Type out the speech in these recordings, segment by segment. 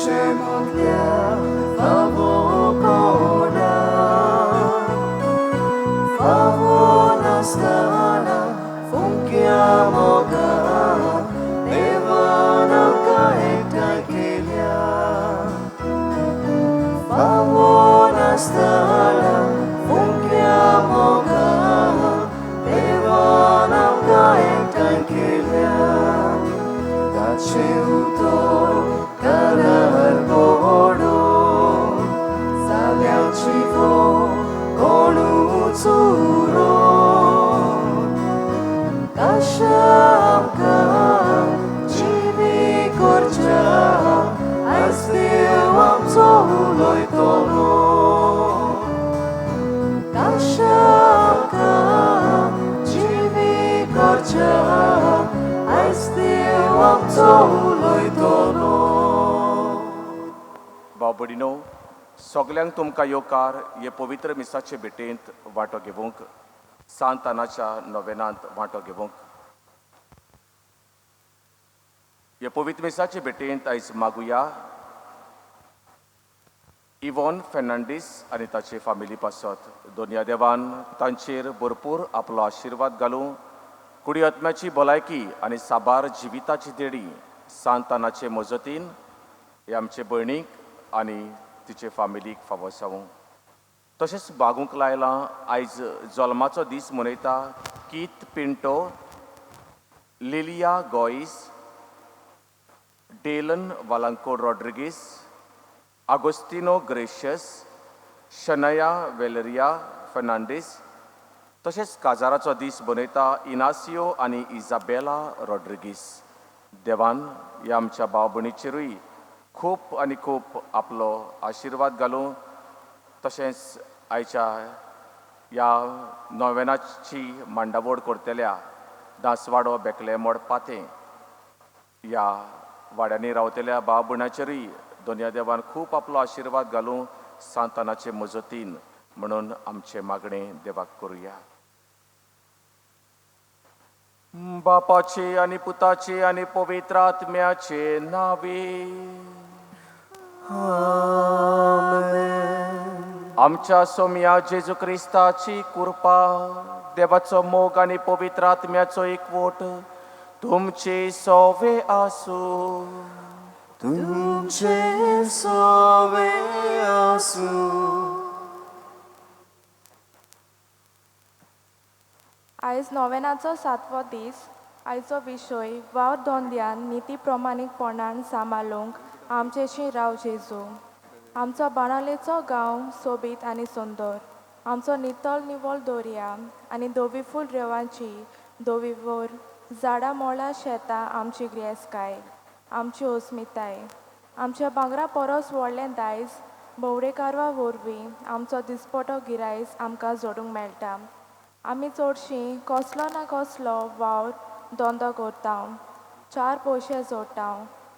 Shemotlia, favocona, favona stana, funchiamo ga, devana caetta kelia. Favona stana, funchiamo ga, devana caetta kelia. Daceuto canar bodo, sabiacivo conuțuro, Kashamka, Jimi Korcha, Astiwam Zoloi Tono. Kashamka, Jimi Korcha, Astiwam Zoloi Tono. बाबडीनो सगल्यांक तुमकां येवकार हे पवित्र मिसाचे भेटेंत वांटो घेवंक सांत आनाच्या नोवेनांत वांटो घेवंक हे पवित्र मिसाचे भेटेंत आयज मागुया इवॉन फेर्नांडीस आनी ताचे फामिली पासत दोनया देवान तांचेर भरपूर आपलो आशिर्वाद घालूं कुडी आत्म्याची भलायकी आनी साबार जिविताची देडी सांत आनाचे मजतीन हे आमचे भयणीक आनी तिचे फामिलीक फावो जावं तशेंच बागूंक लायलां आयज जल्माचो दीस मनयता कीत पिंटो लिलिया गॉइस डेलन वालांको रॉड्रिगीस आगोस्टिनो ग्रेशियस शनया वेलेरिया फर्नांडीस तशेंच काजाराचो दीस मनयता इनासियो आनी इजाबेला रॉड्रिगीस देवान ह्या आमच्या भाव भयणीचेरूय खूब आनी खूब आपलो आशिर्वाद घालूं तशेंच आयच्या ह्या नोवेनाची मांडावळ करतल्या दासवाडो बेकलेमोड पातें ह्या वाड्यांनी रावतल्या भाव भयणाचेरूय दोनया देवान खूब आपलो आशिर्वाद घालूं सांतानाचे मजतीन म्हणून आमचे मागणें देवाक करुया. बापाचे आनी पुताचे आनी पवित्र आत्म्याचे नावे आमच्या सोम्या जेजू क्रिस्ताची कृपा देवाचो मोग आनी पवित्र आत्म्याचो एकवट तुमचे सोवे आसूं. तुमचे सोवे आसूं. आयज नोवेनाचो 7वो दीस आयचो विशय वावर दोंद्यान निती प्रमाणीकपणान सांबाळूंक आमचेशी राव जेजू. आमचो बाणालेचो गांव सोबीत आनी सुंदर आमचो नितळ निवळ दर्या आनी धोबीफूल रेंवांची धोबीवर झाडां मोळा शेतां आमची ग्रेसकाय आमची अस्मिताय आमच्या भांगरा परस व्हडलें दायज भोवडेकारवा वरवीं आमचो दिसपटो गिरायस आमकां जोडूंक मेळटा. आमी चडशीं कसलो ना कसलो वावर धंदो करता 4 पयशे जोडटा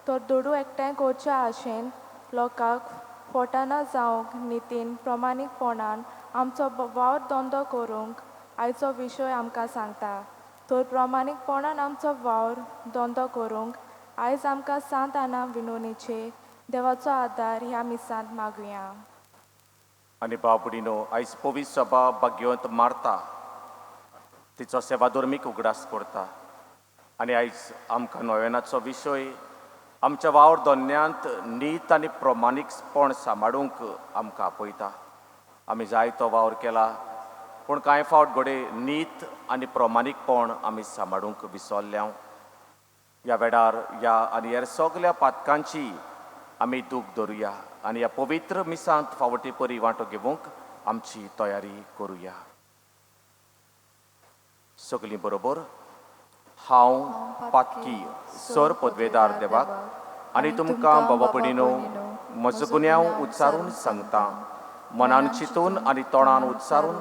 तर दुडू एकठांय करच्या आशेन लोकांक फोटाना जावंक नितीन प्रमाणीकपणान आमचो वावर धंदो करूंक आयचो विशय आमकां सांगता. तर प्रमाणीकपणान आमचो वावर धंदो करूंक आयज आमकां सांत आना विनोनीचे देवाचो आदार ह्या मिसांत मागुया. आनी बाबडीनो आयज पवित्र सभा भाग्यवंत मारता तिचो सेवाधर्मीक उगडास करता आनी आयज आमकां नोवेनाचो विशय आमच्या वावर दोन्यांत नीत आनी प्रमाणीकपण सांबाळूंक आमकां आपयता. आमी जायतो वावर केला पूण कांय फावट घडये नीत आनी प्रमाणीकपण आमी सांबाळूंक विसरल्या. ह्या वेळार ह्या आनी हेर सगल्या पातकांची आमी दूख धरुया आनी ह्या पवित्र मिसांत फावटी परी वांटो घेवंक आमची तयारी करुया. सगलीं बरोबर हांव पातकी सर पदवेदार देवाक आनी तुमकां बाबापडिनो म्हजो गुन्यांव उच्चारून सांगता. मनान चिंतून आनी तोंडान उच्चारून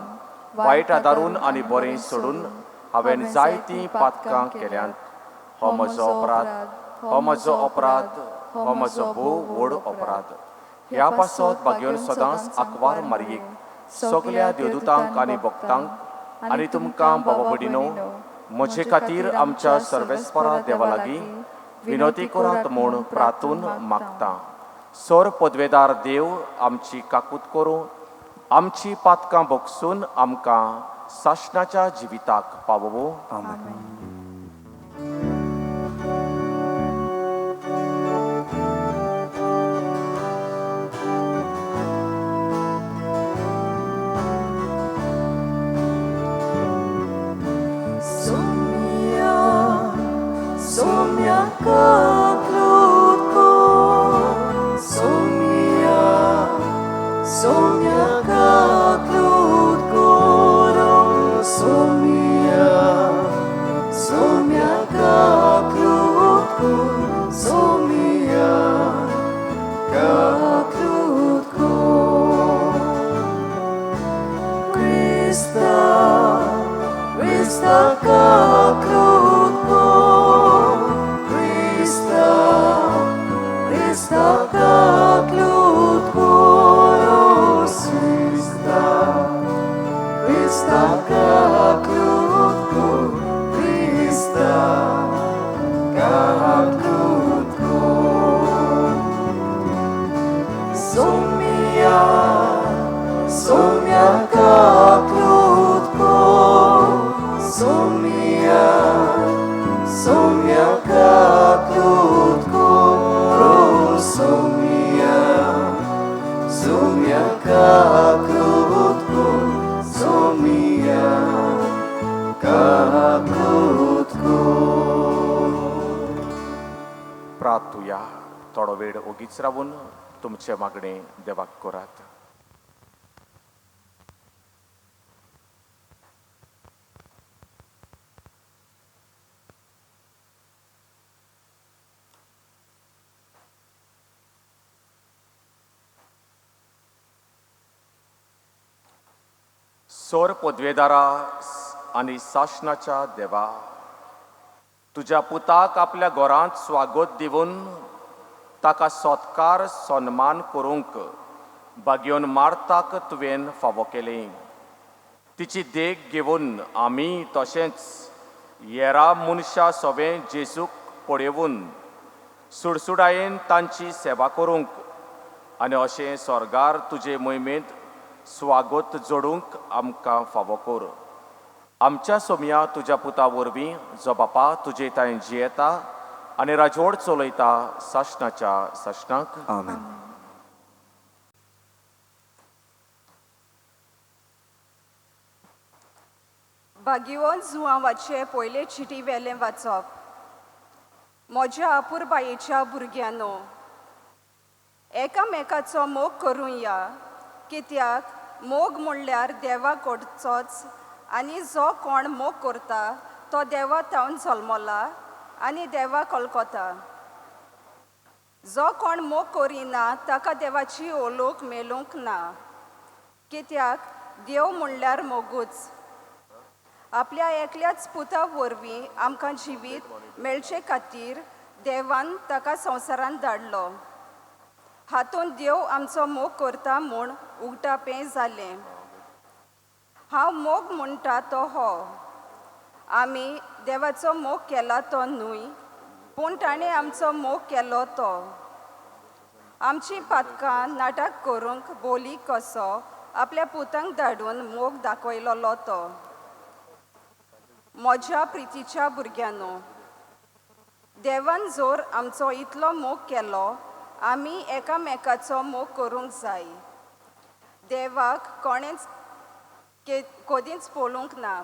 वायट आदारून आनी बरें सोडून हांवें जायतीं पातकां केल्यांत. हो म्हजो अपराध, हो म्हजो अपराध, हो म्हजो भोव व्हड अपराध. ह्या पासत भाग्यवन सदांच आंकवार मारयेक सगल्या देवदूतांक आनी भक्तांक आनी तुमकां बाबापडिनो म्हजे खातीर आमच्या सर्वेस्परा देवा लागीं विनोती करात म्हूण प्रार्थून मागता. सोर पदवेदार देव आमची काकूत करूं आमची पातकां भोगसून आमकां साशणाच्या जिविताक पावोवं. Somia kaklutko, somia kaklutko, somia kaklutko, somia kaklutko. Krista kaklutko. Krista kaklutko, Krista kaklutko, Krista kaklutko. Somia kaklutko, somia kaklutko, somia kaklutko, somia kaklutko. प्रार्थुया. थोडो वेळ ओगीच रावून तुमचे मागणे देवाक करात. सोर पदवेदारा आनी साशणाच्या देवा, तुज्या पुताक आपल्या घरांत स्वागत दिवन ताका सत्कार सन्मान करूंक बागयोन मार्ताक तुवें फावो केलें. तिची देख घेवन आमी तशेंच येरा मनशां सवें जेजूक पळयवून सुडसुडायेन तांची सेवा करूंक आनी अशें स्वर्गार तुजे मोहिमेंत स्वागत जोडूंक आमकां फावो कर. आमच्या सोम्या तुज्या पुता वरवीं जो बापा तुजे तांय जियेता आनी राजवड चलयता साशणाच्या साशणाक. Amen. भाग्यवन जुवांवाचे पयले चिटी वेलें वाचप. म्हज्या आपुरबायेच्या भुरग्यांनो, एकामेकाचो मोग करुया, कित्याक मोग म्हणल्यार देवा कडचोच आनी जो कोण मोग करता तो देवा तावन जल्मला आनी देवा कळकोता. जो कोण मोग करिना ताका देवाची ओळख मेळूंक ना, कित्याक देव म्हणल्यार मोगूच. आपल्या एकल्याच पुता वरवीं आमकां जिवीत मेळचे खातीर देवान ताका संवसारांत धाडलो. हातूंत देव आमचो मोग करता म्हूण उगटापें जालें. हांव मोग म्हणटा तो हो, आमी देवाचो मोग केला तो न्हय, पूण ताणें आमचो मोग केलो तो. आमची पातकां नाटक करूंक बोली कसो आपल्या पुतांक धाडून मोग दाखयलोलो तो. म्हज्या प्रितीच्या भुरग्यांनो, देवान जोर आमचो इतलो मोग केलो, आमी एकामेकाचो मोग करूंक जाय. देवाक कोणेंच कधीच पळोवंक ना,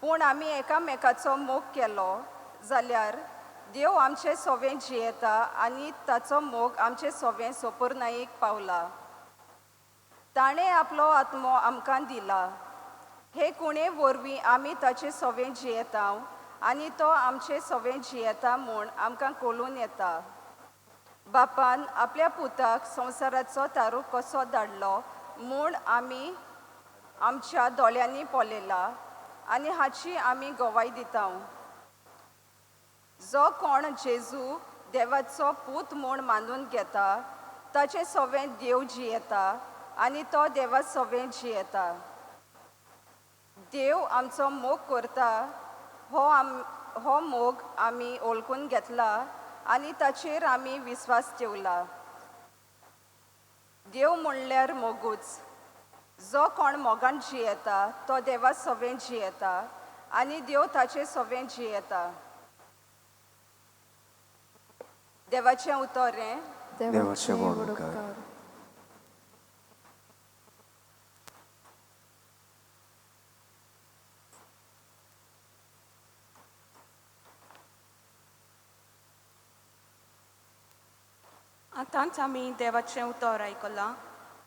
पूण आमी एकामेकाचो मोग केलो जाल्यार देव आमचे सोवें जियेता आनी ताचो मोग आमचे सोवें सोपुर्नायेक पावला. ताणें आपलो आत्मो आमकां दिला. हे कुणे वरवीं आमी ताचे सोवें जियेता आनी तो आमचे सोवें जियेता म्हूण आमकां कळून येता. बापान आपल्या पुताक संवसाराचो तारू कसो धाडलो म्हूण आमी आमच्या दोळ्यांनी पळयला आनी हाची आमी गवाय दिता. जो कोण जेजू देवाचो पूत म्हूण मानून घेता ताचे सोवें देव जियेता आनी तो देवा सोवें जियेता. देव आमचो मोग करता हो मोग आमी ओळखून घेतला आनी ताचेर आमी विस्वास ठेवला. देव म्हणल्यार मोगूच. जो कोण मोगान जियेता तो देवा सवें जियेता आनी देव ताचे सवें जियेता. देवाचें उतोरें. देवाचे वडकार. आतांच आमी देवाचें उतर आयकलां,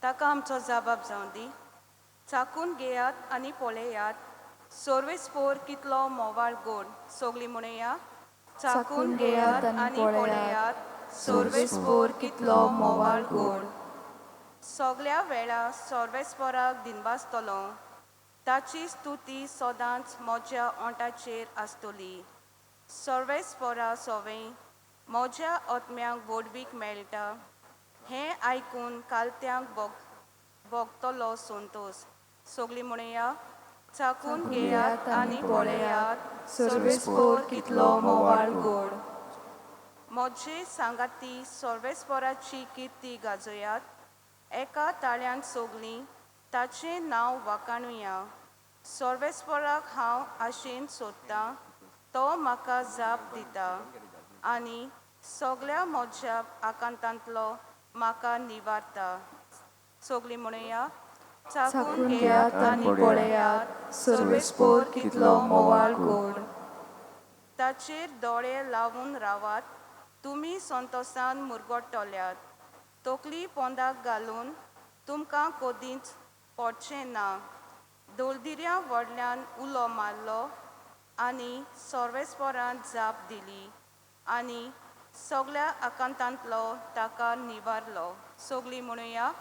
ताका आमचो जबाब जावं दी. चाकून घेयात आनी पळयात, सोर्वेस्पोर कितलो मोवाळ गोड. सोगली म्हणया, चाकून घेयात आनी पळयात, सोर्वेस्पोर कितलो मोवाळ गोड. सगळ्या वेळा सोर्वेस्पोराक दिनवासतलो, ताची स्तुती सदांच म्हज्या ओंठाचेर आसतली. सोर्वेस्पोरा सोवें म्हज्या आत्म्याक वडवीक मेळटा. हें आयकून कालत्यांक भोगतलो संतोश. सोगली म्हणया, चाकून घेयात आनी पळयात, सोर्वेस्पोर कितलो मोवाळ गोड. म्हजे सांगाती सोर्वेस्पोराची किर्ती गाजोयात. एका ताळ्यान सोगलीं ताचें नांव वाखाणुया. सोर्वेस्पोराक हांव आशेन सोदतां, तो म्हाका जाप दिता आनी सगळ्या म्हज्या आकांतांतलो म्हाका निवारता. सोगली म्हणया, चाकून घेयात आनी पळयात, सोर्वेस्पोर कितलो मोवाळ गोड. ताचेर दोळे लावून रावात, तुमी संतोशान मुरगोडटल्यात. तकली पोंदाक घालून तुमकां कोदींच पडचें ना. दोलदिऱ्या व्हडल्यान उलो मारलो आनी सोर्वेस्पोरान जाप दिली आनी सगळ्या आकांतांतलो ताका निवारलो. सोगली म्हणया,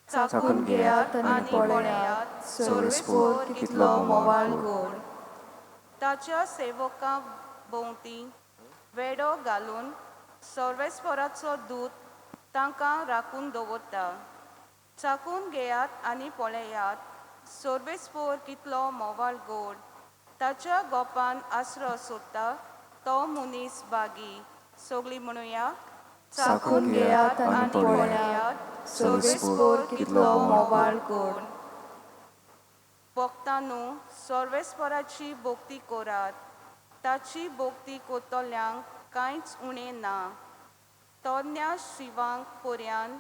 चाकून घेयात आनी पळयात, सोर्वेस्पोर कितलो मोवाळ गोड. ताच्या सेवकां भोंवती वेडो घालून सोर्वेस्पोराचो दूत तांकां राखून दवरता. चाकून घेयात आनी पळयात, सोर्वेस्पोर कितलो मोवाळ गोड. ताच्या गोपान आसरो सोदता तो मनीस बागी. सोगली म्हणया, चाकून घेयात आनी पळयात, सोर्वेस्पोर कितलो मोवाळ गोड. भक्तांनो, सोर्वेस्पोराची भोक्ती करात. ताची भोक्ती कोतल्यांक कांयच उणें ना. तोरण्या शिवांक पर्यान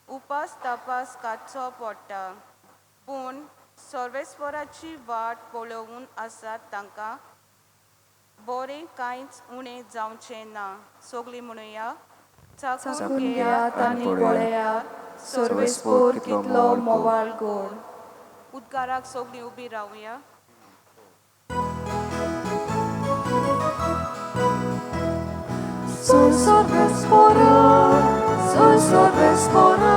उपास तापास काडचो पडटा, पूण सोर्वेस्पोराची वाट पळोवन आसात तांकां बरें कांयच उणें जावचें ना. सोगली म्हणया, चाकून घेयात आनी पळयात, सोर्वेस्पोर कितलो मोवाळ गोड. उद्गाराक सोगलीं उबी रावया. Soy sorbespora, soy sorbespora,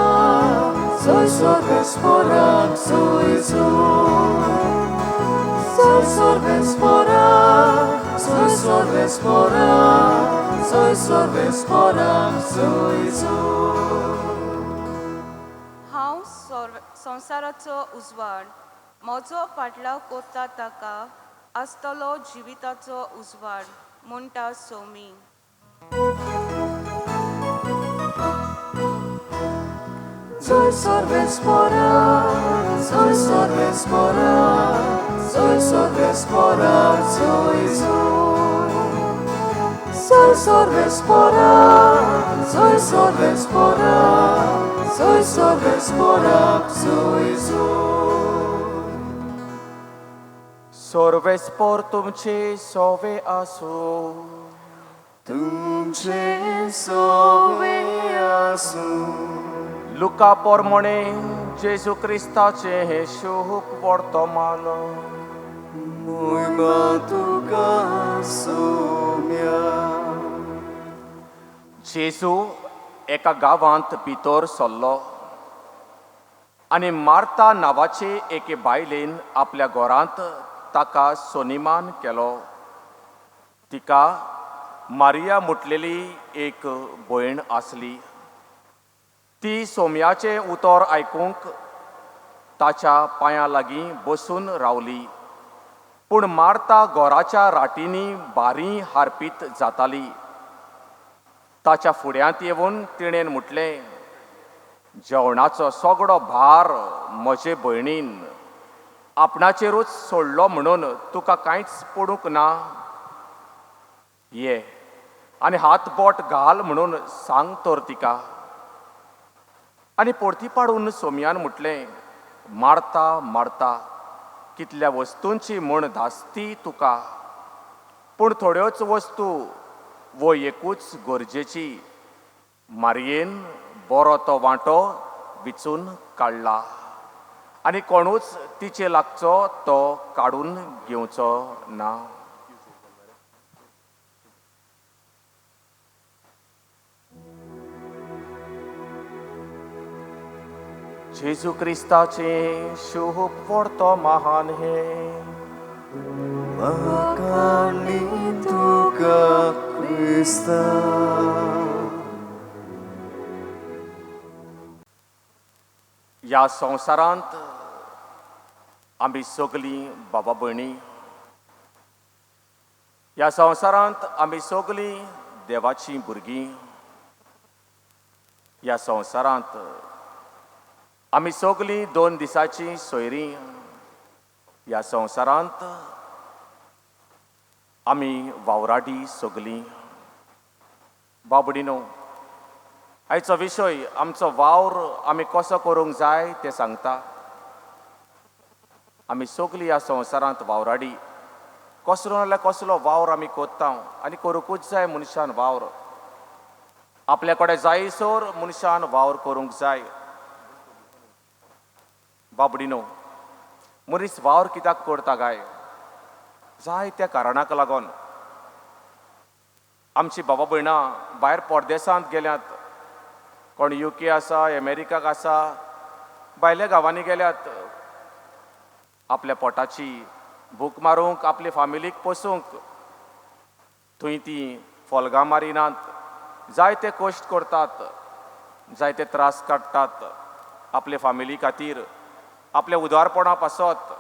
soy sorbespora, soy soy sorbespora, soy sorbespora, soy sorbespora, soy हांव संवसाराचो उजवाड. म्हजो पाटलाव कोत्ता ताका आसतलो जिविताचो उजवाड, म्हणटा Somi. Soy sorbespora, soy sorbespora, soy sorbespora, soy soy sorbespora, soy sorbespora, soy sorbespora, soy सोर्वेस्पोर तुमचे सोवे आसू. तुमचे सोवे आसू. लुका पोरमोणे जेजू क्रिस्ताचे हे शुभ वर्तमान. Moima tuka Saumya. जेजू एका गांवांत भितर सरलो आनी मार्ता नांवाचे एके बायलेन आपल्या घरांत ताका सोनिमान केलो. तिका मारिया म्हटलेली एक भयण आसली. ती सोम्याचें उतर आयकूंक ताच्या पांयां लागीं बसून रावली. पूण मार्ता घराच्या राटींनी बारीं हारपीत जाताली. ताच्या फुड्यांत येवन तिणेन म्हटलें, जेवणाचो सगळो भार म्हजे भयणीन आपणाचेरूच सोडलो म्हणून तुका कांयच पडूंक ना. ये आनी हात बोट घाल म्हणून सांग तर तिका. आनी परती पाडून सोमयान म्हटलें, मारता मारता कितल्या वस्तूंची म्हण धास्ती तुका, पूण थोड्योच वस्तू वो एकूच गरजेची. मारयेन बरो तो वांटो विचून काडला आनी कोणूच तिचे लागचो तो काडून घेवचो ना. जेजू क्रिस्ताचे शुभ वर्तो महान हे. म्हाका तुका क्रिस्ता. ह्या संवसारांत आमी सगलीं बाबा भयणी. ह्या संवसारांत आमी सगलीं देवाचीं भुरगीं. ह्या संवसारांत आमी सगलीं 2 दिसांचीं सोयरीं. ह्या संवसारांत आमी वावराडी सगलीं. बाबडीनो, आयचो विशय आमचो वावर आमी कसो करूंक जाय तें सांगता. आमी सगलीं ह्या संवसारांत वावराडी. कसलो नाल्यार कसलो वावर आमी कोत्ता आनी करूंकूच जाय मनशान वावर. आपल्या कडेन जायसर मनशान वावर करूंक जाय. बाबडीनो, मनीस वावर कित्याक करता काय? जाय त्या कारणाक लागून. आमची बाबा भयणां भायर परदेसांत गेल्यात. कोण UK आसा, अमेरिकाक आसा, भायल्या गांवांनी गेल्यात. आपल्या पोटाची भूक मारूंक, आपली फामिलीक पोसूंक. थंय तीं फोलगां मारिनात. जायते कश्ट करतात, जायते त्रास काडटात आपले फामिली खातीर, आपल्या उदारपणा पासत.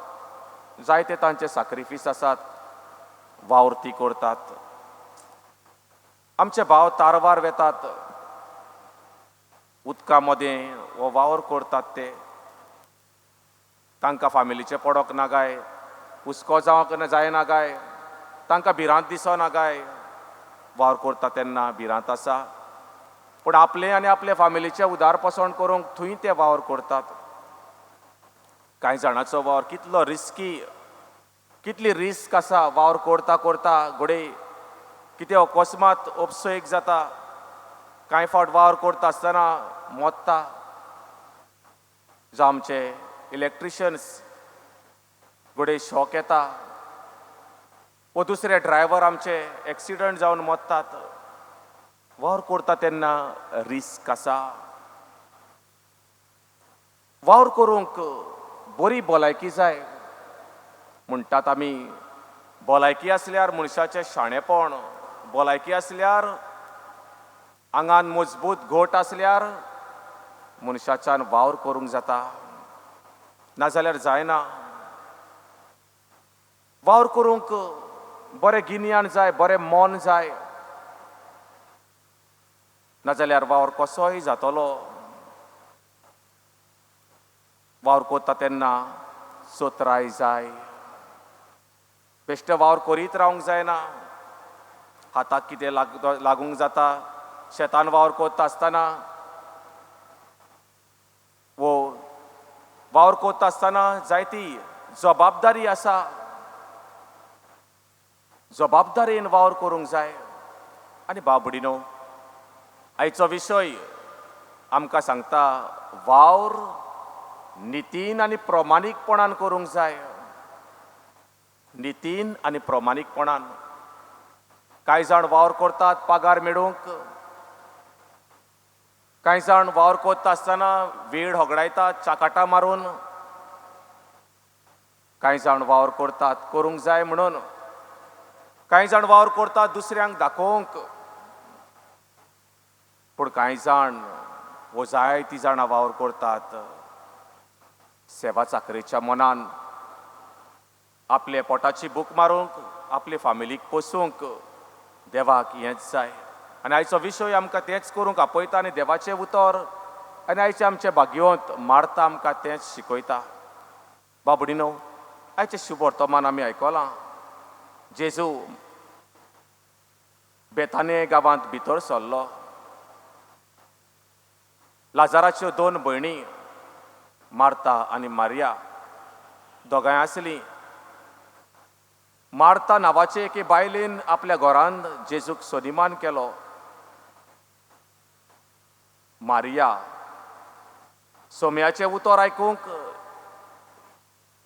जायते तांचे सॅक्रिफीस आसात, वावर ती करतात. आमचे भाव तारवार वेतात, उदका मदें हो वावर करतात ते. तांकां फामिलीचें पडोंक ना गाय, हुस्को जावंक जायना गाय, तांकां भिरांत दिसना गाय. वावर करता तेन्ना भिरांत आसा, पूण आपले आनी आपले फामिलीचें उदारपसण करूंक थंय ते वावर करतात. कांय जाणांचो वावर कितलो रिस्की, कितली रिस्क आसा वावर करता करता घोडे कितें अकस्मात उपसयक जाता. कांय फावट वावर करता आसतना मोत्ता. जावं आमचे इलेक्ट्रिशियन्स घोडे शॉक येता, व दुसरे ड्रायव्हर आमचे एक्सिडंट जावन मोत्तात. वावर करता तेन्ना रिस्क आसा. वावर करूंक बरी भलायकी जाय म्हणटात आमी. भलायकी आसल्यार मनशाचें शाणेपण, भलायकी आसल्यार आंगान मजबूत घोट आसल्यार मनशाच्यान वावर करूंक जाता, नाजाल्यार जायना. वावर करूंक बरें गिन्यान जाय, बरें मन जाय, नाजाल्यार वावर कसोय जातलो. वावर करता तेन्ना सोत्राय जाय. बेश्टे वावर करीत रावंक जायना. हाताक कितें लागूंक जाता. शेतान वावर करता आसतना वो वावर करता आसतना जायती जबाबदारी आसा. जबाबदारेन वावर करूंक जाय. आनी बाबडीनो, आयचो विशय आमकां सांगता वावर नितीन आनी प्रमाणीकपणान करूंक जाय. नितीन आनी प्रमाणीकपणान. कांय जाण वावर करतात पगार मेळूंक. कांय जाण वावर करता आसतना वेळ होगडायतात चाकाटा मारून. कांय जाण वावर करतात करूंक जाय म्हणून. कांय जाण वावर करतात दुसऱ्यांक दाखोवंक. पूण कांय जाण वो जायतीं जाणां वावर करतात सेवा चाकरेच्या मनान. आपले पोटाची भूक मारूंक, आपले फामिलीक पोसूंक. देवाक हेंच जाय. आनी आयचो विशय आमकां तेंच करूंक आपयता. आनी देवाचें उतर आनी आयचे आमचे भाग्यवंत मार्ता आमकां तेंच शिकयता. बाबडीनो, आयचे शुभ वर्तमान आमी आयकलां. जेजू बेताने गांवांत भितर सरलो. लाजाराच्यो 2 भयणी मार्ता आनी मारिया दोगांय आसलीं. मार्ता नांवाचे एके बायलेन आपल्या घरांत जेजूक सदिमान केलो. मारिया सोम्याचें उतर आयकूंक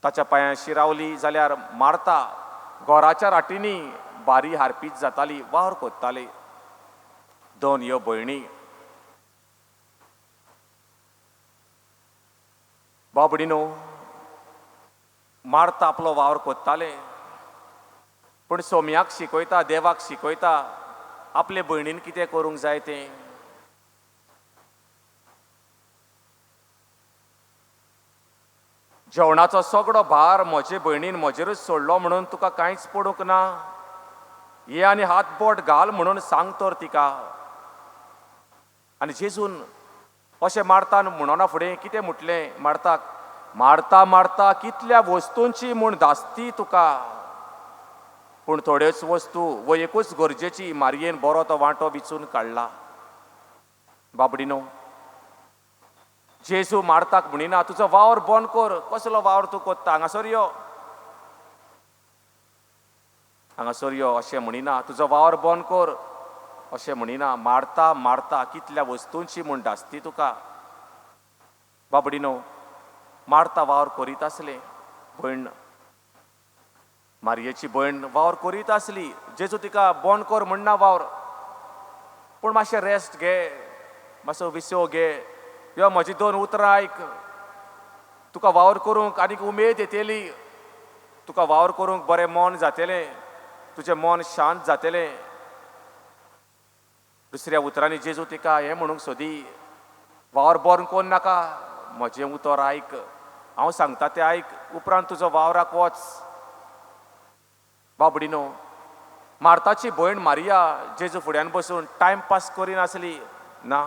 ताच्या पांयां शिरावली. जाल्यार मार्ता घराच्या राटींनी बारी हारपीत जाताली, वावर कोत्ताली. 2 ह्यो भयणी. बाबडीनो, मार्ता आपलो वावर कोत्ताले, पूण सोम्याक शिकयता, देवाक शिकयता आपले भयणीन कितें करूंक जाय तें. जेवणाचो सगळो भार म्हजे भयणीन म्हजेरूच सोडलो म्हणून तुका कांयच पडूंक ना. ये आनी हात बोट घाल म्हणून सांग तर तिका. आनी जेजून अशें मार्तान म्हणना फुडें कितें म्हटलें मार्ताक? मार्ता मार्ता, कितल्या वस्तूंची म्हूण धास्ती तुका, पूण थोड्योच वस्तू वो एकूच गरजेची मारयेन बरो तो वांटो विचून काडला. बाबडीनो, जेजू मार्ताक म्हणिना तुजो वावर बंद कर. कसलो वावर तूं कोत्ता? हांगासर यो, हांगासर यो अशें म्हणिना. तुजो वावर बंद कर अशें म्हणिना. मार्ता मार्ता, कितल्या वस्तूंची म्हूण धास्ती तुका. बाबडीनो, मार्ता वावर करीत आसले. भयण मारयेची भयण वावर करीत आसली. जेजू तिका बंद कर म्हणना वावर, पूण मातशें रेस्ट घे, मातसो विसव घे. यो म्हजी 2 उतरां आयक. तुका वावर करूंक आनीक उमेद येतली. तुका वावर करूंक बरें मन जातलें, तुजें मन शांत जातलें. दुसऱ्या उतरांनी जेजू तिका हें म्हणूंक सोदी, वावर बंद कोन्न नाका, म्हजें उतर आयक, हांव सांगता तें आयक, उपरांत तुजो वावराक वच. बाबडीनो, मार्ताची भयण मारिया जेजू फुड्यान बसून टायमपास करिनासली. ना,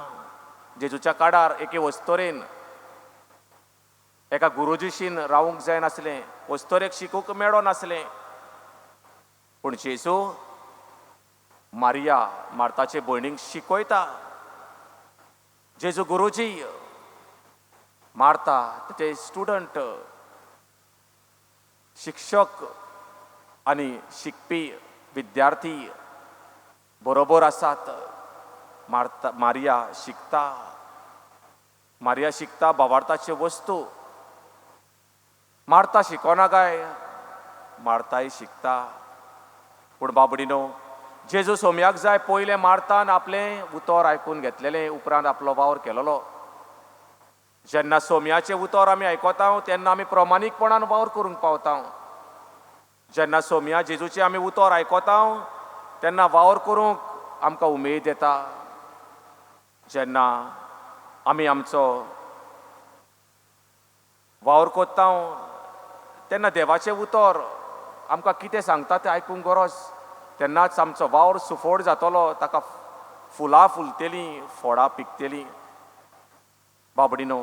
जेजूच्या काळार एके वस्तोरेन एका गुरुजीशीन रावूंक जाय नासलें, वस्तोरेक शिकूंक मेळो नासलें. पूण जेजू मारिया मार्ताचे भयणीक शिकयता. जेजू गुरुजी, मार्ता तेचे स्टुडंट, शिक्षक आनी शिकपी विद्यार्थी बरोबर आसात. मारिया शिकता. मारिया शिकता भावार्थाच्यो वस्तू. मार्ता शिकोना काय, मार्ताय शिकता. पूण बाबडीनो, जेजू सोम्याक जाय पयलें मार्तान आपलें उतर आयकून घेतलेलें, उपरांत आपलो वावर केलोलो. जेन्ना सोम्याचें उतर आमी आयकता तेन्ना आमी प्रमाणीकपणान वावर करूंक पावता. जेन्ना सोम्या जेजूचें आमी उतर आयकता तेन्ना वावर करूंक आमकां उमेद येता. जेन्ना आमी आमचो वावर कोत्ता तेन्ना देवाचें उतर आमकां कितें सांगता तें आयकूंक गरज. तेन्नाच आमचो वावर सुफोड जातलो, ताका फुलां फुलतलीं, फळां पिकतलीं. बाबडीनो,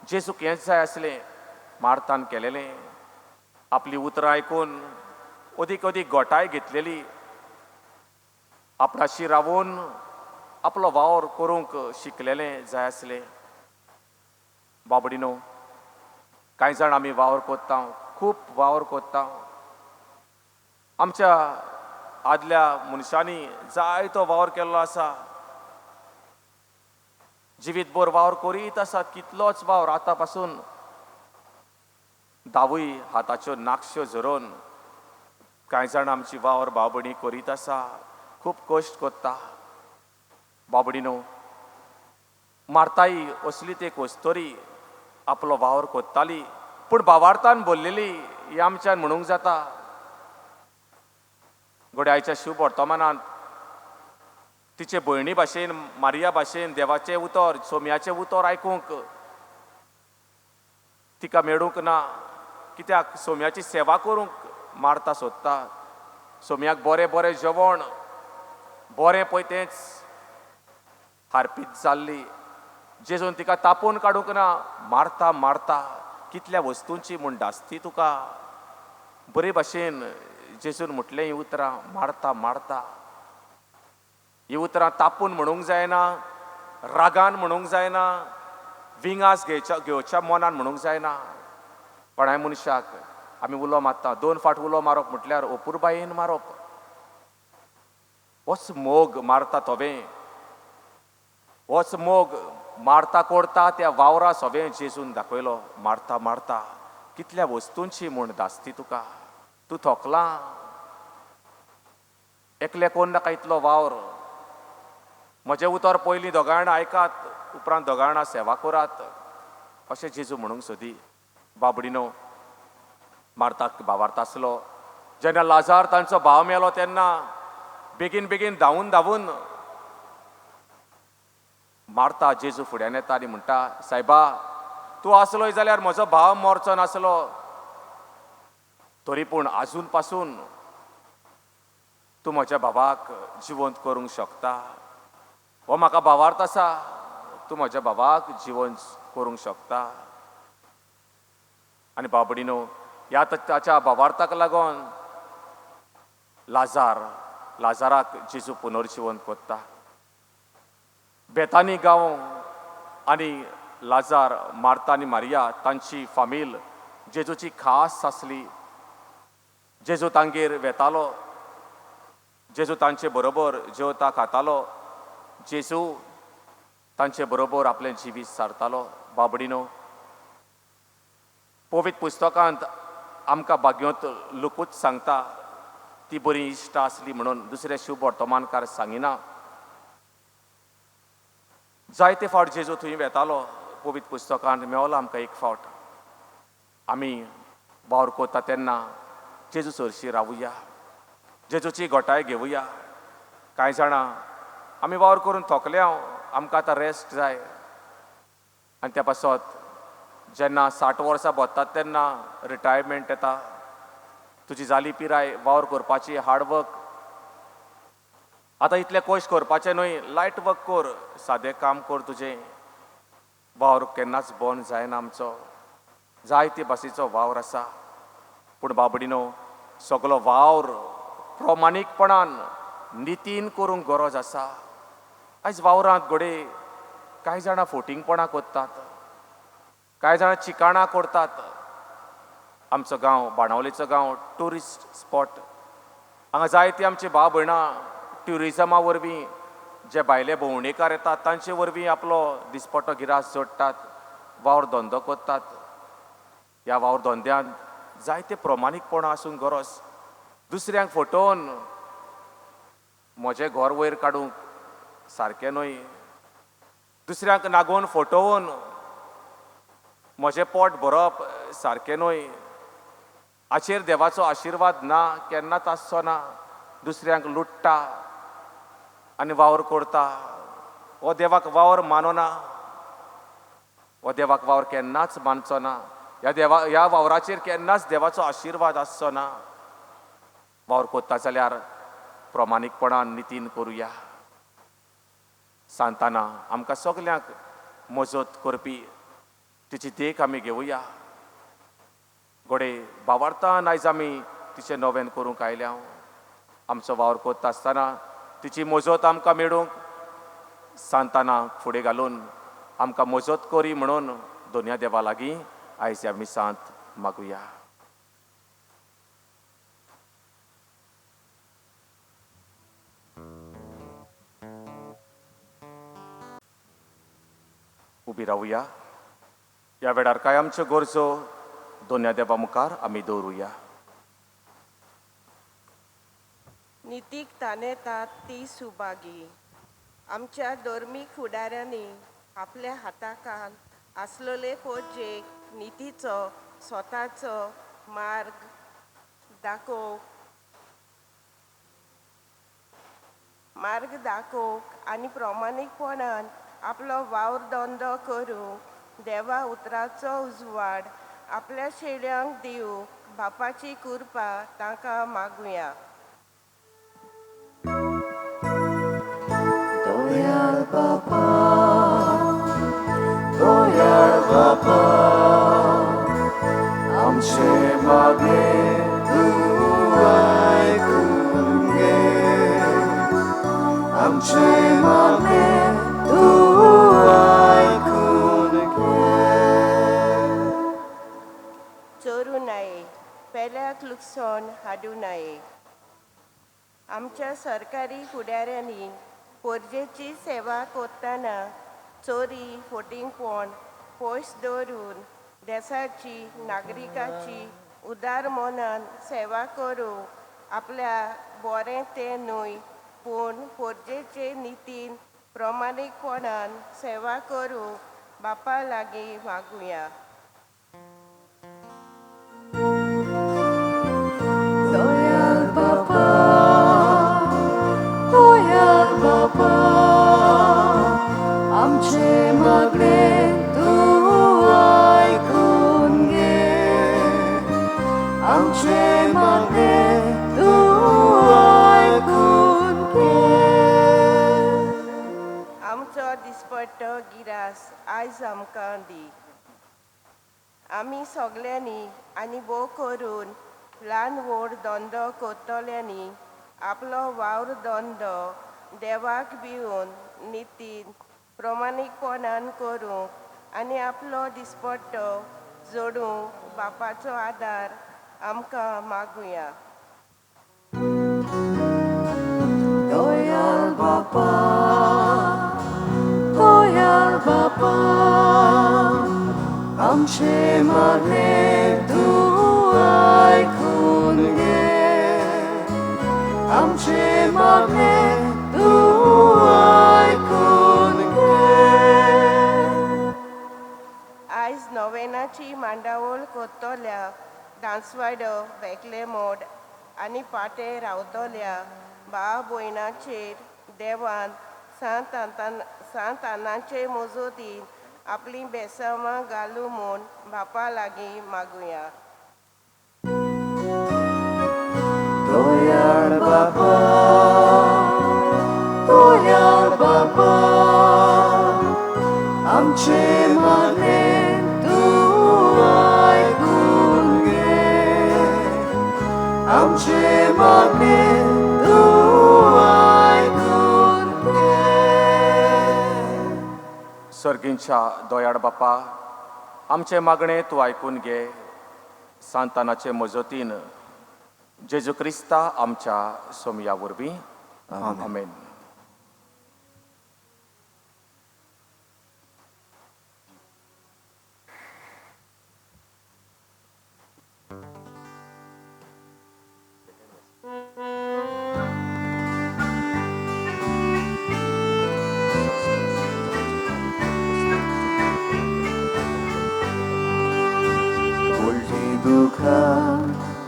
जेजूक हेंच जाय आसलें, मार्तान केलेलें. आपली उतरां आयकून अदीक अदीक घोटाय घेतलेली. आपणाशी रावून आपलो वावर करूंक शिकलेलें जाय आसलें. बाबडीनो, कांय जाण आमी वावर कोत्ता, खूब वावर कोत्ता. आमच्या आदल्या मनशांनी जायतो वावर केल्लो आसा. जिवीतभर वावर करीत आसात, कितलोच वावर आतां पासून 10 हाताच्यो नाक्षो झरोवन कांय जाण आमची वावर बाबडी करीत आसा, खूब कश्ट कोत्ता. बाबडीनो, मार्ताई असलीच एक वस्तोरी आपलो वावर कोत्ताली, पूण भावार्थान बोललेली ही आमच्यान म्हणूंक जाता. घोड्याच्या शुभ वर्तमानांत तिचे भयणी भाशेन, मारिया भाशेन देवाचें उतर, सोम्याचें उतर आयकूंक तिका मेळूंक ना. कित्याक सोम्याची सेवा करूंक मार्ता सोदता. सोम्याक बरें बरें जेवण, बरें पळय तेंच हारपीत जाल्ली, जेजून तिका तापोवन काडूंक ना. मारता मारता कितल्या वस्तूंची म्हूण धास्ती तुका. बरे भाशेन जेजून म्हटलें ही उतरां मारता मारता. ही उतरां तापून म्हणूंक जायना, रागान म्हणूंक जायना, विंगास घेवच्या मनान म्हणूंक जायना. कोणाय मनशाक आमी उलो मारता, 2 फावट उलो मारप म्हटल्यार अपुरबायेन मारप. होच मोग मारता तोवें. होच मोग मारता कोरता त्या वावरा सोबे जेजून दाखयलो. मारता मारता कितल्या वस्तूंची म्हूण धास्ती तुका. तूं थोकलां. एकले कोण नाका इतलो वावर. म्हजें उतर पयलीं दोगां जाणां आयकात, उपरांत दोगां जाणां सेवा करात. अशें जेजू म्हणूंक सोदी. बाबडीनो, मारताक भावार्थ आसलो. जेन्ना लाजार तांचो भाव मेलो तेन्ना बेगीन बेगीन धांवून धांवून मारता जेजू फुड्यान येता आनी म्हणटा, सायबा तूं आसलोय जाल्यार म्हजो भाव मरचो नासलो. तरी पूण आजून पासून तूं म्हज्या भावाक जिवंत करूंक शकता. हो म्हाका भावार्थ आसा. तूं म्हज्या भावाक जिवंत करूंक शकता. आनी बाबडीनो, ह्या ताच्या भावार्थाक लागून लाजाराक जेजू पुनर्जिवंत करता. बेतानी गांव आनी लाजार, मार्ता आनी मारिया तांची फामील जेजूची खास आसली. जेजू तांगेर वेतालो. जेजू तांचे बरोबर जेवता खातालो. जेजू तांचे बरोबर आपलें जिवीत सारतालो. बाबडीनो, पवित्र पुस्तकांत आमकां बाग्योत लुकूच सांगता ती बरी इश्ट आसली म्हणून. दुसरे शुभ वर्तमानकार सांगिना. जायते फावट जेजू थंय वेतालो. पवित्र पुस्तकांत मेवला आमकां एक फावट. आमी वावर कोता तेन्ना जेजू सरशी रावुया. जेजूची घोटाय घेवुया. कांय जाणां आमी वावर करून थोकल्या, आमकां आतां रेस्ट जाय. आनी त्या पासत जेन्ना 60 वर्सां भोगतात तेन्ना रिटायरमेंट येता. तुजी जाली पिराय वावर करपाची, हार्डवर्क. आतां इतले कश्ट करपाचे न्हय, लायट वर्क कर, सादें काम कर तुजें. वावर केन्नाच बंद जायना आमचो. जायते भाशेचो वावर आसा. पूण बाबडीनो, सगलो वावर प्रमाणीकपणान नितीन करूंक गरज आसा. आयज वावरांत घोडे कांय जाणां फोटिंगपणां करतात. कांय जाणां चिकाणां करतात. आमचो गांव, बाणावलेचो गांव ट्युरिस्ट स्पॉट. हांगा जायती आमची भाव भयणां ट्युरिजमा वरवीं जे भायले भोंवडेकार येतात तांचे वरवीं आपलो दिसपट्टो गिरास जोडटात, वावर धंदो करतात. ह्या वावर धंद्यांत जायते प्रमाणीकपणां आसूंक गरज. दुसऱ्यांक फटोवन म्हजें घर वयर काडूंक सारकें न्हय. दुसऱ्यांक नागोवन फटोवन म्हजें पोट भरप सारकें न्हय. हाचेर देवाचो आशिर्वाद ना, केन्नाच आसचो ना. दुसऱ्यांक लुट्टा आनी वावर करता. हो देवाक वावर मानना. हो देवाक वावर केन्नाच मानचो ना. ह्या वावराचेर केन्नाच देवाचो आशिर्वाद आसचो ना. वावर कोत्ता जाल्यार प्रमाणीकपणान नितीन करुया. सांताना आमकां सगल्यांक मजत करपी तिची देख आमी घेवुया. घोडे भावार्थान आयज आमी तिचें नवें करूंक आयल्या. आमचो वावर कोत्ता आसतना तिची मजत आमकां मेळूंक सांताना फुडें घालून आमकां मजत करी म्हणून दोनया देवा लागीं आयज ह्या मिसांत मागुया. उबी रावुया. ह्या वेळार कांय आमच्यो गरजो दोनया देवा मुखार आमी दवरुया. नितीक तानेतात ती सुभागी. आमच्या धर्मीक फुडाऱ्यांनी आपल्या हाताखाल आसलेले पोजेक नितीचो स्वताचो मार्ग दाखोवंक आनी प्रमाणीकपणान आपलो वावर धंदो करूंक देवा उतराचो उजवाड आपल्या शेड्यांक दिवंक बापाची कृपा तांकां मागुया. दयाल बाबा बापा आमचे मागणे तू ऐकून घे आमचे मागणे तू ऐकून घे चोरू नये पेल्याक लुकसाण हाडूं नये आमच्या सरकारी फुडाऱ्यांनी पोरजेची सेवा करतना चोरी फोटिंगपण पयस दवरून देशाची नागरिकाची उदार मनान सेवा करूंक आपल्या बरें तें न्हय पूण पोरजेचे नितीन प्रमाणीकपणान सेवा करूंक बापा लागीं मागुया दयाल बापा दयाल बापा आमचे मागणे तू ऐकून घे आमचे मागणे तू ऐकून घे आमचो दिसपट्टो गिरास आयज आमकां दी आमी सगल्यांनी आनी भोव करून ल्हान व्हड धंदो करतल्यांनी आपलो वावर धंदो देवाक भिवून नितीन प्रमाणीकपणान करूंक आनी आपलो दिसपट्टो जोडूंक बापाचो आदार आमकां मागुया दयाल बापा दयाल बापा आमचे मागणे तू ऐकून घे आमचे मागणे तू ऐकून घे आयज नोवेनाची मांडावळ करतल्या डांसवाडो वेकले मोड आनी पाटे रावतल्या भाव भयणाचेर देवान सांत आनाचे मोजोतीन आपली बेसांवां घालूं म्हूण बापा लागीं मागुया दयाळ बापा दयाळ बापा आमचे मागणे तू ऐकून घे आमचे मागणे तू ऐकून घे सर्गींच्या दोयाड बापा आमचे मागणे तूं आयकून घे सांतानाचे मजतीन जेजू क्रिस्ता आमच्या सोमया वरवीं आमेन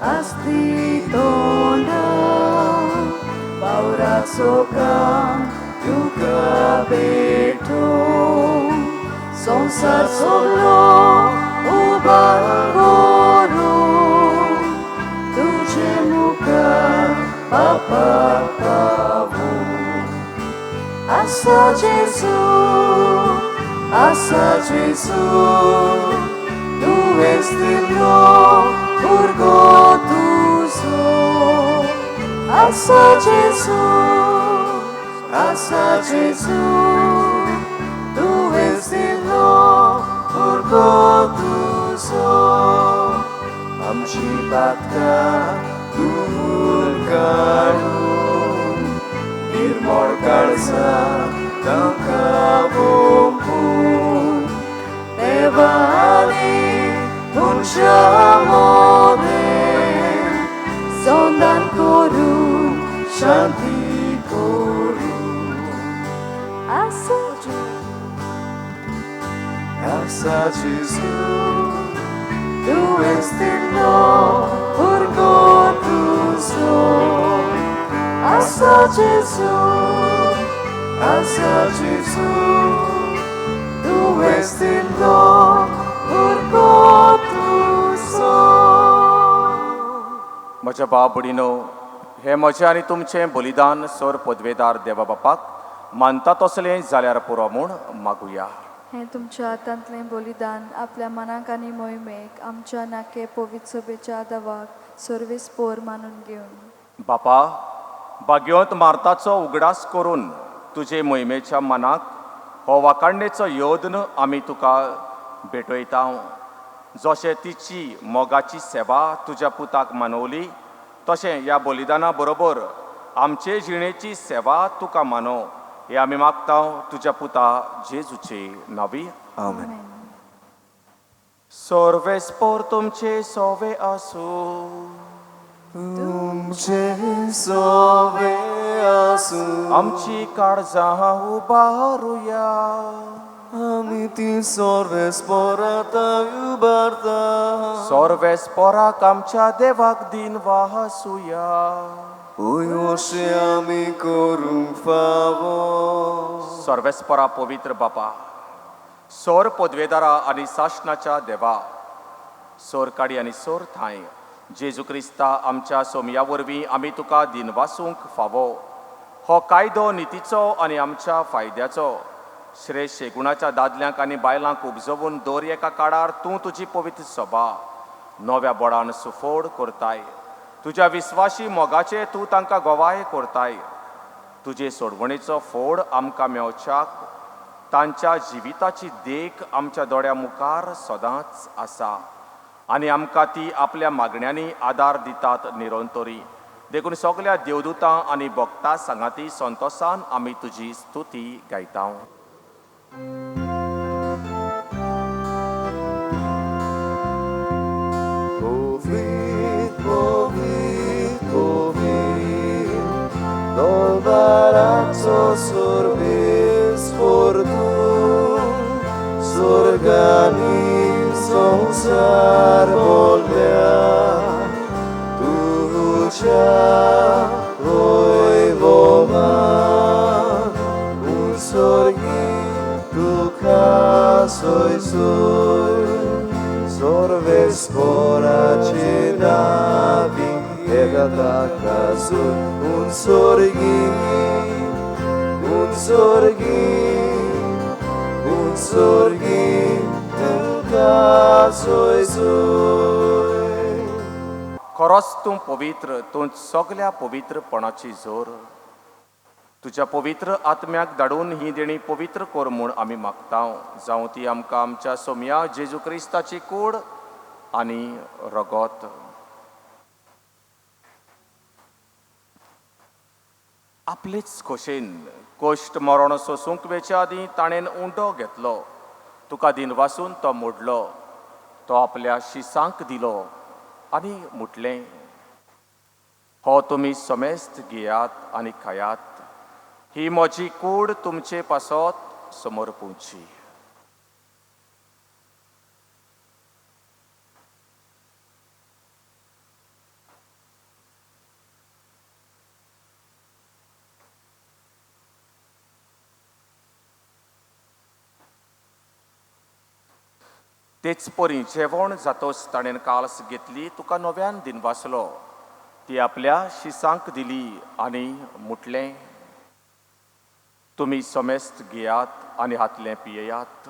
Asti tonda Bauraco kam Yuka beto Sonsa solo Ubar goro Tuje muka Papa kavu Asa Jesu Tu és Deus Urgo tuzo Asa Jesu Tu és Deus Urgo tuzo Amci batka Turkaru Irmor kalsa Tanka bombu Devali Unciamode Sondan koru Shanti koru Asa Jesu Tu és Deus Urgo tuzo Asa Jesu Tu és Deus Urgo tuzo म्हज्या भाव भयणीनो हे म्हजें आनी तुमचें बलिदान सोर पदवेदार देवा बापाक मानता तसलें जाल्यार पुरो म्हूण मागुया हें तुमच्या हातांतलें बलिदान आपल्या मनाक आनी मोहिमेक आमच्या नाके पवित्र सभेच्या आदावाक सर्वेस्पोर मानून घेवन बापा, भाग्यवंत मार्ताचो उगडास करून तुजे मोहिमेच्या मनाक हो वाकाणणेचो योधन आमी तुका भेटयता. जशें तिची मोगाची सेवा तुज्या पुताक मानवली, तशें ह्या बलिदाना बरोबर आमचे जिणेची सेवा तुका मानव हे आमी मागता तुज्या पुता जेजूचे नांवी. आमेन. सर्वेस्पोर तुमचे सोवे आसूं. तुमचे सोवे आसूं. आमची काळजां उबारुया. आमी ती सर्वेस्पोराता उबारता. सर्वेस्पोराक आमच्या देवाक दिन वाहसुया. अशें आमी करूंक फावो. सर्वेस्परा पवित्र बापा, सोर पदवेदारा आनी साशनाच्या देवा, सोर काडी आनी सोर थाय जेजू क्रिस्ता आमच्या सोमया वरवीं आमी तुका दिनवासूंक फावो. हो कायदो नितीचो आनी आमच्या फायद्याचो श्रेश्ठ शेगुणाच्या दादल्यांक आनी बायलांक उपजोवून दर एका काळार तूं तुजी पवित्र सभा नव्या बोडान सुफोड करताय. तुज्या विस्वासी मोगाचे तूं तांकां गोवाय करताय. तुजे सोडवणेचो फोड आमकां मेवच्याक तांच्या जिविताची देख आमच्या दोळ्या मुखार सदांच आसा आनी आमकां ती आपल्या मागण्यांनी आदार दितात निरंतरी. देखून सगल्या देवदूतां आनी भक्तां सांगाती संतोशान आमी तुजी स्तुती गायता. Dolvarazo sorvespor tu, sorgani संसार बोल्या तुझ्या वैभवान उत्सर्गी तुका सोय सोय सर्वेस्पोराचे नावी एका ताकासून उत्सर्गी तुका सोय सोय. खरोच तूं पवित्र, तूं सगल्या पवित्रपणाची जोर. तुज्या पवित्र आत्म्याक धाडून ही देणी पवित्र कर म्हूण आमी मागता. जावं ती आमकां आमच्या सोमया जेजू क्रिस्ताची कूड आनी रगत. आपलेच खोशेन कोश्ट मरण सोसूंक वेच्या आदीं ताणेन उंडो घेतलो. तुका दिनवासून तो मोडलो. तो आपल्या शिसांक दिलो आनी मुटलें, हो तुमी समेस्त घेयात आनी खायात. ही म्हजी कूड तुमचे पासत समर्पूंची. तेच परी जेवण जातोच ताणेन काळस घेतली, तुका नव्यान दिनवासलो. ती आपल्या शिसांक दिली आनी मुटलें, तुमी समेस्त घेयात आनी हातलें पियेयात.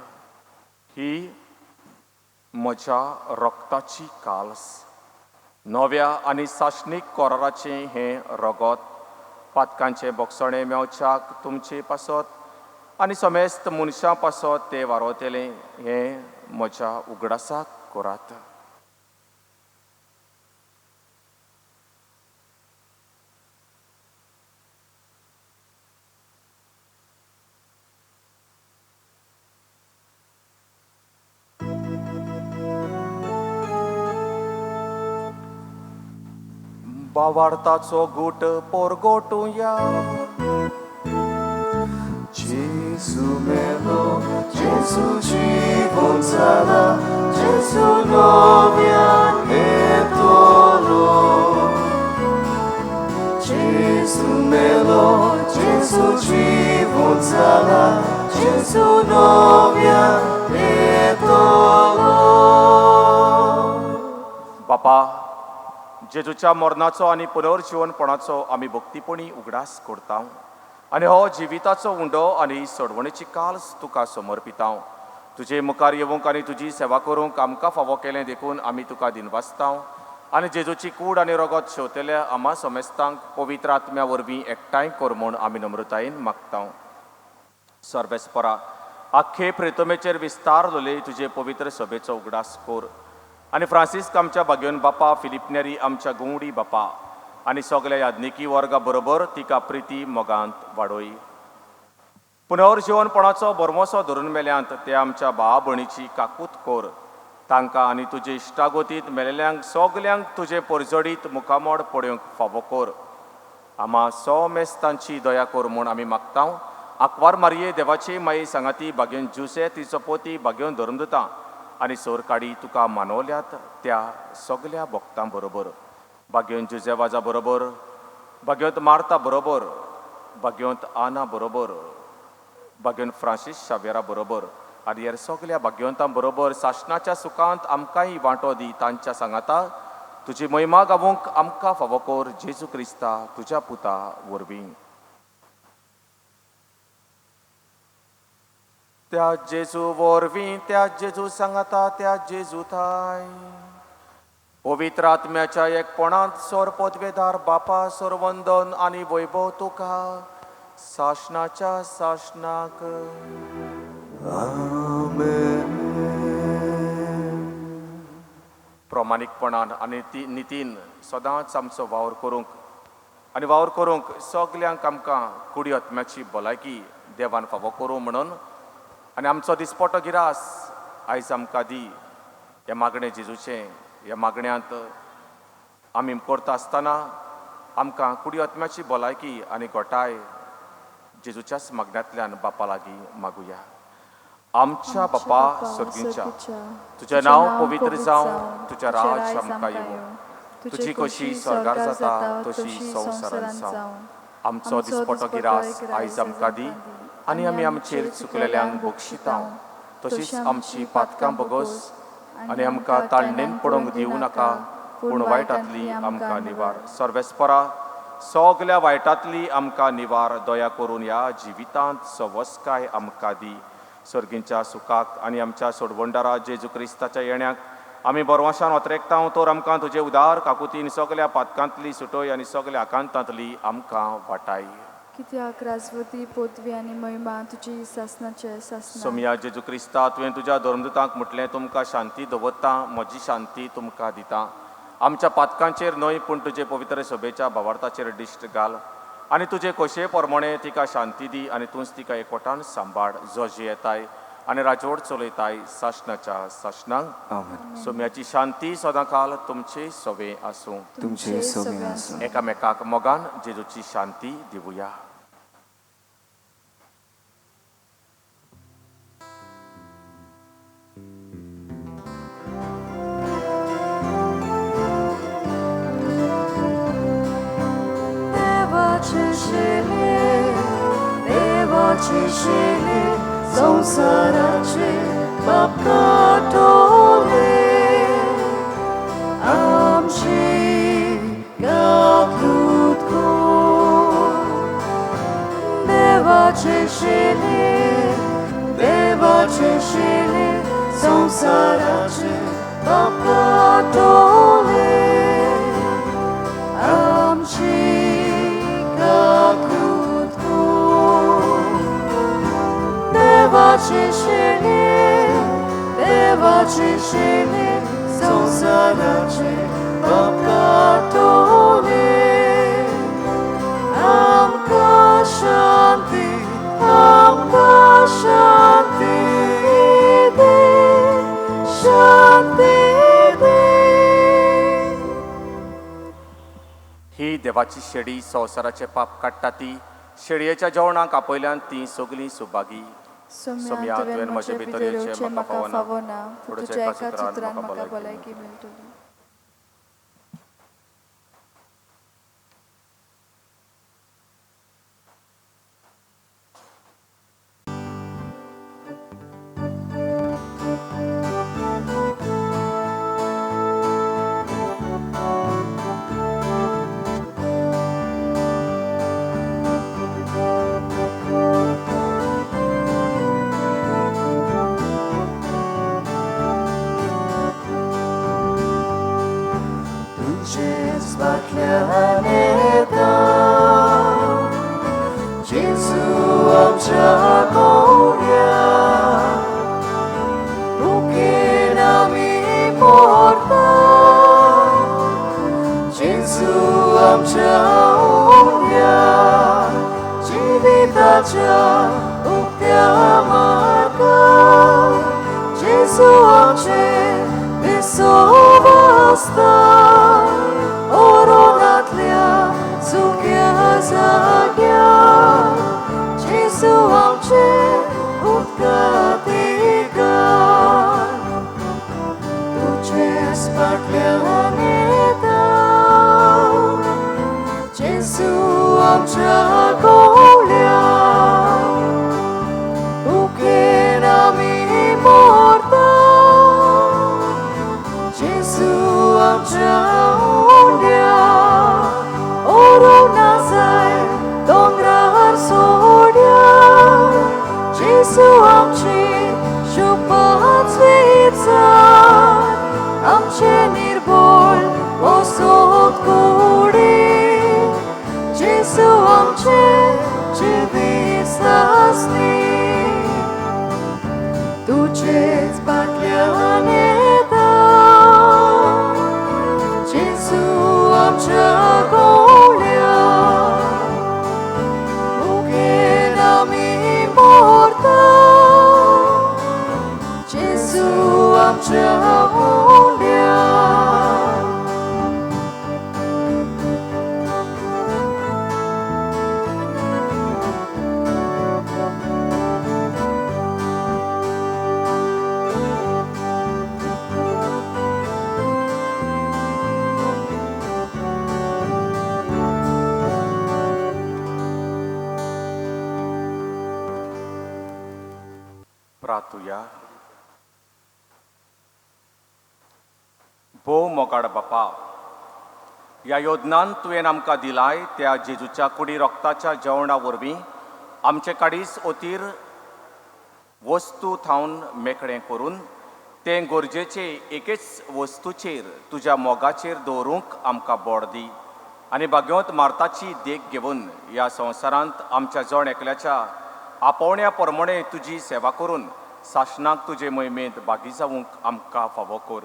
ही म्हज्या रक्ताची काळस, नव्या आनी साशनीक कोराराचें हें रगत. पातकांचें बोगसणें मेवच्याक तुमचे पासत आनी समेस्त मनशां पासत तें वारोतेलें हें म्हज्या उगडासाक करात. भावार्थाचो घूट पोरगोटुया. Gesù melo, Gesù জীবন ছাড়া, Gesù নবিয়া এতলো. Gesù melo, Gesù জীবন ছাড়া, Gesù নবিয়া এতলো. बापा, जेजूच्या मरणाचो आनी पुनर्जीवनपणाचो आमी भक्तीपणी उगडास करता आनी हो जिविताचो उंडो आनी सोडवणेची काल्स तुका समर्पिता. तुजे मुखार येवंक आनी तुजी सेवा करूंक आमकां फावो केलें देखून आमी तुका दिनवासतांव आनी जेजूची कूड आनी रगत शेवतेल्या आमा समेस्तांक पवित्र आत्म्या वरवीं एकठांय कर म्हूण आमी नम्रतायेन मागतांव. सर्वेस्परा आख्खे प्रेतमेचेर विस्तार जाले तुजे पवित्र सभेचो उगडास कोर आनी फ्रांसिस्क आमच्या भाग्यवन बापा, फिलिप नेरी आमच्या गुंवडी बापा आनी सगल्या याज्ञिकी वर्गा बरोबर तिका प्रिती मोगांत वाडोय. पुनर्जीवनपणाचो बरमोसो धरून मेल्यांत ते आमच्या भावा भयणीची काकूत कोर. तांकां आनी तुजे इश्टागोतीत मेलेल्यांक सगल्यांक तुजे परजडीत मुखामोड पळोवंक फावो कोर. आमा समेस्तांची दया कोर म्हूण आमी मागतांव. आंकवार मारये देवाची माई सांगाती भाग्यवन जुसे तिचो पोती भाग्यवन धर्मदूतां आनी सोर काडी तुका मानवल्यात त्या सगल्या भक्तां बरोबर, भाग्यवन जुजेवाजा बरोबर, भाग्यवंत मार्ता बरोबर, भाग्यवंत आना बरोबर, भाग्यवन फ्रांसीस शावेरा बरोबर आनी ह्या सगल्या भाग्यवंतां बरोबर सासणाच्या सुखांत आमकांय वांटो दी. तांच्या सांगाता तुजी महिमा गावूंक आमकां फावो कोर जेजू क्रिस्ता तुज्या पुता वरवीं. त्या जेजू वरवीं, त्या जेजू सांगाता, त्या जेजू थाय पवित्र आत्म्याच्या एकपणांत सोर पदवेदार बापा सोरवंदन आनी वैभव तुका सासणाच्या सासणाक. प्रामाणीकपणान आनी नितीन सदांच आमचो वावर करूंक सगल्यांक आमकां कुडी आत्म्याची भलायकी देवान फावो करूं म्हणून आनी आमचो दिसपटो गिरास आयज आमकां दी. ह्या मागणें जेजूचें ह्या मागण्यांत आमी करता आसतना आमकां कुडी आत्म्याची भलायकी आनी घोटाय जेजूच्याच मागण्यांतल्यान बापा लागीं मागुया. आमच्या बापा सर्गीच्या तुजें नांव पवित्र जावं, तुजें राज आमकां येवं, तुजी कशी स्वर्गार जाता तशी संवसारांत जावं. आमचो दिसपटो गिरास आयज आमकां दी आनी आमी आमचेर चुकलेल्यांक बक्षितांव, तशीच आमची पातकां बगोस आनी आमकां ताळणेन पडोवंक दिवं नाका, पूण वायटांतली आमकां निवार. सर्वेस्परा सगल्या वायटांतली आमकां निवार दया करून ह्या जिवितांत सवस्काय आमकां दी. सर्गींच्या सुखाक आनी आमच्या सोडवंडारा जेजू क्रिस्ताच्या येण्याक आमी बरवाशान वत्रेकतांव तर आमकां तुजे उदार काकुतीन सगल्या पातकांतली सुटोय आनी सगल्या आकांतांतली आमकां वाटाय. कित्याक राजवती पोतवी आनी महिमा तुजी सासणाचे सासना. सोम्या जेजू क्रिस्ता तुवें तुज्या धर्मदूतांक म्हटलें तुमकां शांती दवरता, म्हजी शांती तुमकां दिता. आमच्या पातकांचेर न्हय पूण तुजे पवित्र सभेच्या भावार्थाचेर दिश्ट घाल आनी तुजे खोशये प्रमाणे तिका शांती दी आनी तूंच तिका एकवटान सांबाळ जो जियेताय आनी राजवट चलयताय सासणाच्या सासणांक. सोम्याची शांती सदांकाल तुमचे सवे आसूं. तुमचे सोबे आसूं. एकामेकाक मोगान जेजूची शांती दिवया. Cieszymy संसाराचे बाप काटोले आमची गाकृत देवाचे शेले संसाराचे बाप काटोले आमची गाकृत देवाचे शेले संसाराचे बाप काटोले आमकां शांती दे शांती दे. ही देवाची शेडी संवसाराचे पाप काडटा ती शेडयेच्या जेवणाक आपयल्यान ती सगलीं सुभागी. सोम्या तुवें म्हजे भितर येवचें म्हाका फावो ना, पूण तुज्या एका चित्रान म्हाका भलायकी मेळटली. फाटल्यान येता जेजू आमच्या गोंड्या भुकेन आमी मरता जेजू आमच्या ओंड्या जिविताच्या उक्त्या मार्गार जेजू आमचे विसव आसता ओरोनांतल्या सुक्या जाग्यार जेजू आमचे उदकातिकार तुजेच फाटल्यान येता जेजू आमच्या गोंड्या भुकेन आमी मरता जेजू आमच्या ओंड्या ओरोना जाय दोंगरार सोड्यार जेजू आमची शुपाच विचार आमचे निर्भोळ वसोत कुडी जेजू आमचे जिवीत सासली तुजेच फाटल्यान येता जेजू आमच्या गोंड्या भुकेन आमी मरता जेजू आमच्या ओंड्या प्रार्थुया. भोव मोगाळ बापा, ह्या योजनान तुवें आमकां दिलाय त्या जेजूच्या कुडी रोगताच्या जेवणा वरवीं आमचे काडीस ओतीर वस्तू थावन मेकळें करून तें गरजेचे एकेच वस्तूचेर तुज्या मोगाचेर दवरूंक आमकां बोड दी आनी भाग्यवंत मार्ताची देख घेवन ह्या संवसारांत आमच्या जण एकल्याच्या आपोवण्या प्रमाणे तुजी सेवा करून साशनाक तुजे मोहिमेंत भागी जावंक आमकां फावो कर.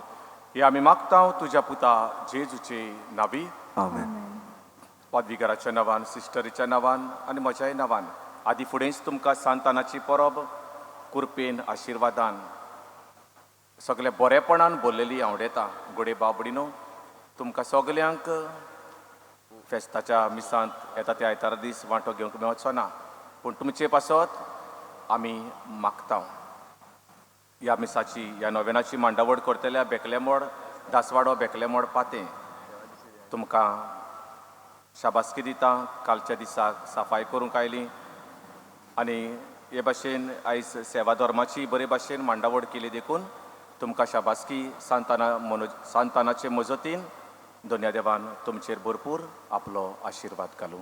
हे आमी मागता तुज्या पुता जेजूचे नांवी. आमेन. पदवीकाराच्या नांवान, सिस्टरीच्या नांवान आनी म्हज्याय नांवान आदी फुडेंच तुमकां सांतानाची परब कुरपेन आशिर्वादान सगळे बरेपणान भरलेली आवडेता. गोडे बाबडीनो, तुमकां सगल्यांक फेस्ताच्या मिसांत येता त्या आयतारा दीस वांटो घेवंक मेळचो ना, पूण तुमचे पासत आमी मागता. ह्या मिसाची ह्या नोवेनाची मांडावळ करतल्या बेकलेमोड दासवाडो बेकलेमोड पातें तुमकां शाबासकी दिता. कालच्या दिसाक सफाई करूंक आयली आनी हे भाशेन आयज सेवा धर्माची बरे भाशेन मांडावळ केली देखून तुमकां शाबासकी सांतानाचे मजतीन दोनया देवान तुमचेर भरपूर आपलो आशिर्वाद घालूं.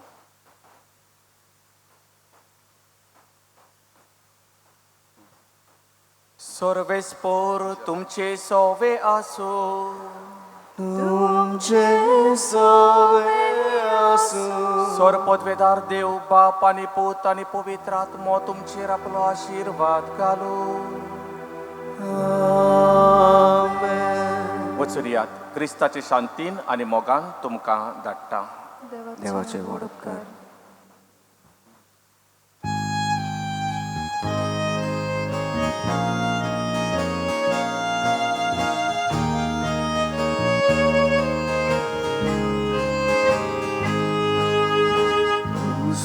सर्वेस्पोर तुमचे सोवे आसो, तुमचे सवे आसूं. सोरपदवेदार देव बाप आनी पूत आनी पवित्र आत्मो तुमचेर आपलो आशिर्वाद घालूं. आमेन. वचुरियात क्रिस्ताचे शांतीन आनी मोगान तुमकां धाडटा. देवाचे व्हड उपकार.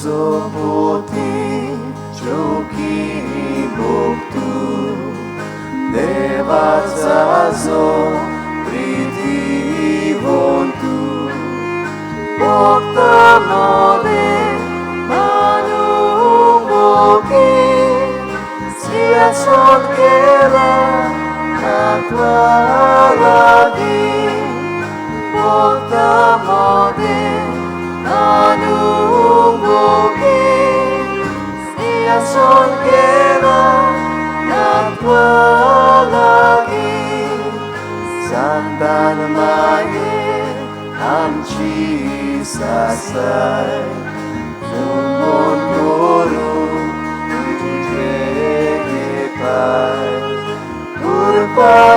Zopoti joki boktu devaca zo pridi vontu bokta mode manu moki sia sotkela natwa lagi bokta mode Anungoki sia solkera natwa lagi Santan maye आमची सासाय जुंबून करूं तुझे पाय. कृपा